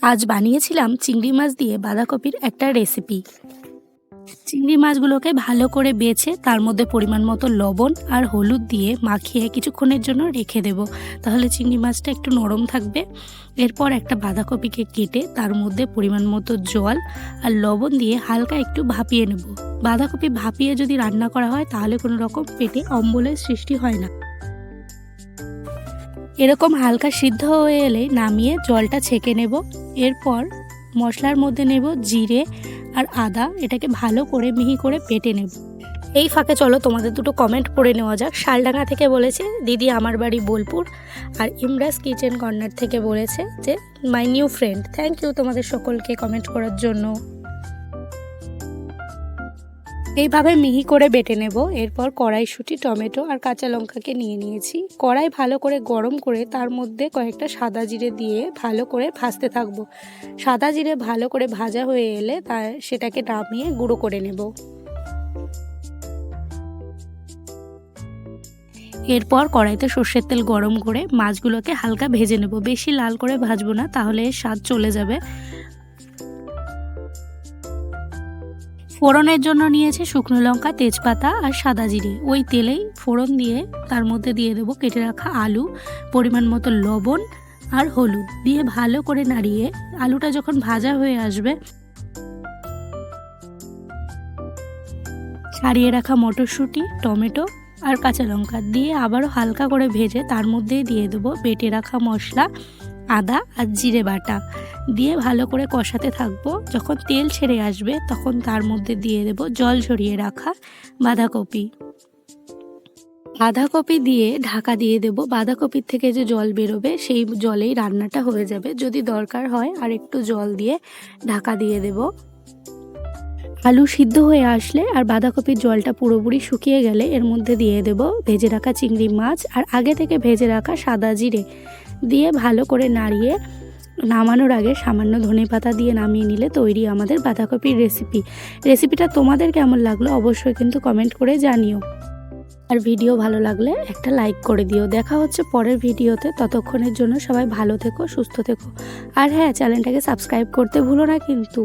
আজ বানিয়েছিলাম চিংড়ি মাছ দিয়ে বাঁধাকপির একটা রেসিপি। চিংড়ি মাছগুলোকে ভালো করে বেছে তার মধ্যে পরিমাণ মতো লবণ আর হলুদ দিয়ে মাখিয়ে কিছুক্ষণের জন্য রেখে দেব, তাহলে চিংড়ি মাছটা একটু নরম থাকবে। এরপর একটা বাঁধাকপিকে কেটে তার মধ্যে পরিমাণ মতো জল আর লবণ দিয়ে হালকা একটু ভাপিয়ে নেব। বাঁধাকপি ভাপিয়ে যদি রান্না করা হয় তাহলে কোনো রকম পেটে অম্বলের সৃষ্টি হয় না। এরকম হালকা সিদ্ধ হয়ে এলে নামিয়ে জলটা ছেঁকে নেব। এরপর মশলার মধ্যে নেব জিরে আর আদা, এটাকে ভালো করে মিহি করে বেটে নেব। এই ফাঁকে চলো তোমাদের দুটো কমেন্ট পড়ে নেওয়া যাক। শালডাঙ্গা থেকে বলেছে দিদি আমার বাড়ি বোলপুর, আর ইমরাজ কিচেন কর্নার থেকে বলেছে যে my new friend. Thank you তোমাদের সকলকে কমেন্ট করার জন্য। এইভাবে মিহি করে বেটে নেব। এরপর কড়াইশুঁটি, টমেটো আর কাঁচা লঙ্কাকে নিয়ে নিয়েছি। কড়াই ভালো করে গরম করে তার মধ্যে কয়েকটা সাদা জিরে দিয়ে ভালো করে ভাজতে থাকবো। সাদা জিরে ভালো করে ভাজা হয়ে এলে সেটাকে নামিয়ে গুঁড়ো করে নেব। এরপর কড়াইতে সর্ষের তেল গরম করে মাছগুলোকে হালকা ভেজে নেব। বেশি লাল করে ভাজবো না, তাহলে স্বাদ চলে যাবে। ফোড়নের জন্য নিয়েছে শুকনো লঙ্কা, তেজপাতা আর সাদা জিরে। ওই তেলেই ফোড়ন দিয়ে তার মধ্যে দিয়ে দেবো কেটে রাখা আলু, পরিমাণ মতো লবণ আর হলুদ দিয়ে ভালো করে নাড়িয়ে আলুটা যখন ভাজা হয়ে আসবে ছাড়িয়ে রাখা মটরশুঁটি, টমেটো আর কাঁচা লঙ্কা দিয়ে আবারও হালকা করে ভেজে তার মধ্যেই দিয়ে দেবো বেটে রাখা মশলা, আদা আর জিরে বাটা দিয়ে ভালো করে কষাতে থাকবো। যখন তেল ছেড়ে আসবে তখন তার মধ্যে দিয়ে দেব জল ঝরিয়ে রাখা বাঁধাকপি দিয়ে ঢাকা দিয়ে দেব। বাঁধাকপির থেকে যে জল বেরোবে সেই জলেই রান্নাটা হয়ে যাবে। যদি দরকার হয় আর একটু জল দিয়ে ঢাকা দিয়ে দেব। আলু সিদ্ধ হয়ে আসলে আর বাঁধাকপির জলটা পুরোপুরি শুকিয়ে গেলে এর মধ্যে দিয়ে দেব ভেজে রাখা চিংড়ি মাছ আর আগে থেকে ভেজে রাখা সাদা জিরে দিয়ে ভালো করে নাড়িয়ে নামানোর আগে সামান্য ধনেপাতা দিয়ে নামিয়ে নিলে তৈরি আমাদের বাঁধাকপির রেসিপিটা তোমাদের কেমন লাগলো অবশ্যই কিন্তু কমেন্ট করে জানিও। আর ভিডিও ভালো লাগলে একটা লাইক করে দিও। দেখা হচ্ছে পরের ভিডিওতে। ততক্ষণের জন্য সবাই ভালো থেকো, সুস্থ থেকো। আর হ্যাঁ, চ্যানেলটাকে সাবস্ক্রাইব করতে ভুলো না কিন্তু।